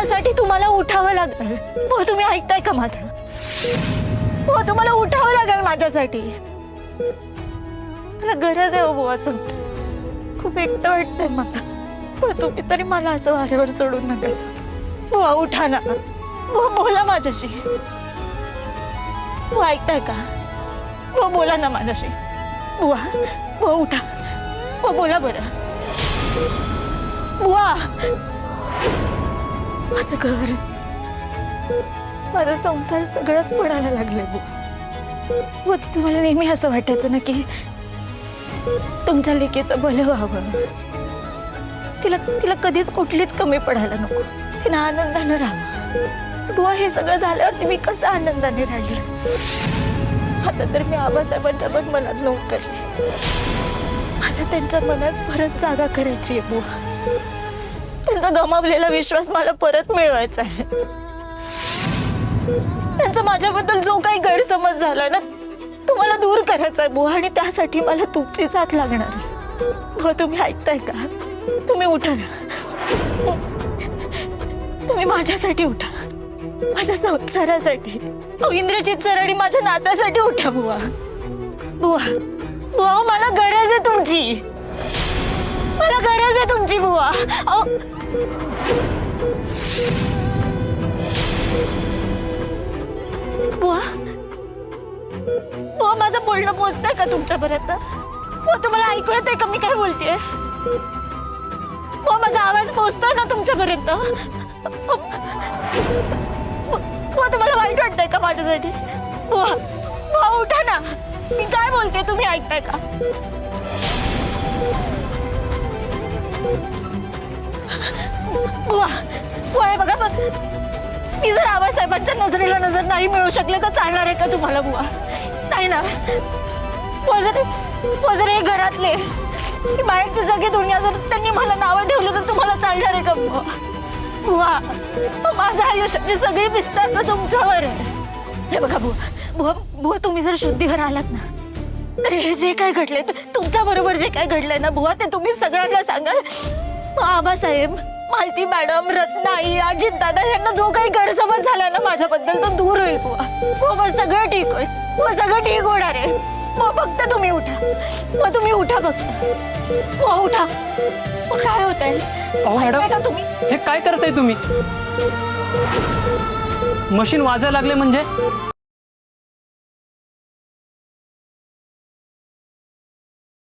त्यासाठी तुम्हाला उठावं लागेल। हो तुम्ही ऐकताय का माझं? हो तुम्हाला उठावं लागेल माझ्यासाठी। मला गरज आहे बुवा तुमची, खूप एकटं वाटतंय मला। हो तुम्ही तरी मला असं वाऱ्यावर सोडून नका। बुवा उठा ना, बुवा बोला माझ्याशी। बुवा ऐकताय का? बुवा बोला ना माझ्याशी। बुवा बुवा उठा, बुवा बोला बरं। बुवा माझं घर, माझा संसार सगळंच पडायला लागले बुवा। तुम्हाला नेहमी असं वाटायचं ना की तुमच्या लेकीचं भलं व्हावं, तिला तिला कधीच कुठलीच कमी पडायला नको, तिला आनंदाने राहावं। बुवा हे सगळं झाल्यावरती मी कसं आनंदाने राहील? आता तर मी आबासाहेबांच्या पण मनात नोंद करली, मला त्यांच्या मनात परत जागा करायची आहे बुवा। त्यांचा गमावलेला विश्वास मला परत मिळवायचा आहे। त्यांचा माझ्याबद्दल जो काही गैरसमज झाला ना, तुम्हाला दूर करायचा आहे बुवा, आणि त्यासाठी मला तुमची साथ लागणार आहे। बुवा तुम्ही ऐकताय का? तुम्ही उठा ना, तुम्ही माझ्यासाठी उठा, माझ्या संसारासाठी, इंद्रजित सर आणि माझ्या नात्यासाठी उठा बुवा। बुवा बुवा मला गरज आहे तुमची, मला गरज आहे तुमची बुवा। बुवा बुवा माझं बोलणं पोहोचतंय का तुमच्यापर्यंत? बुवा तुम्हाला ऐकू येतंय का मी काय बोलतेय? बुवा माझा आवाज पोहोचतोय ना तुमच्यापर्यंत? बुवा तुम्हाला वाईट वाटतंय का माझ्यासाठी? बुवा बुवा उठा ना, मी काय बोलते तुम्ही ऐकताय का? बुवा बुवा हे बघा बघ, मी जर आबासाहेबांच्या नजरेला नजर नाही मिळू शकले तर चालणार आहे का तुम्हाला बुवा? नाही ना। बुवा जर हे घरातले की बाहेरची जगी दुनिया जर त्यांनी मला नावं ठेवली तर तुम्हाला चालणार आहे का बुवा? बुवा माझ्या आयुष्याची सगळी पिस्त आता तुमच्यावर आहे। हे बघा बुवा बुवा बुवा तुम्ही जर शुद्धीवर आलात ना, तर हे जे काय घडले, तुमच्या बरोबर जे काय घडलंय ना बुवा, ते तुम्ही सगळ्यांना सांगाल। आबासाहेब, मालती मॅडम, रत्नाई, अजित दादा यांना जो काही गैरसमज झाला ना माझ्याबद्दल तो दूर होईल बुवा। बुवा सगळं ठीक होईल, बुवा सगळं ठीक होणार आहे। बुवा फक्त तुम्ही उठा, बुवा तुम्ही उठा फक्त, बुवा उठा। बुवा काय होतंय? अहो मॅडम का तुम्ही हे काय करताय तुम्ही? मशीन वाजायला लागले म्हणजे?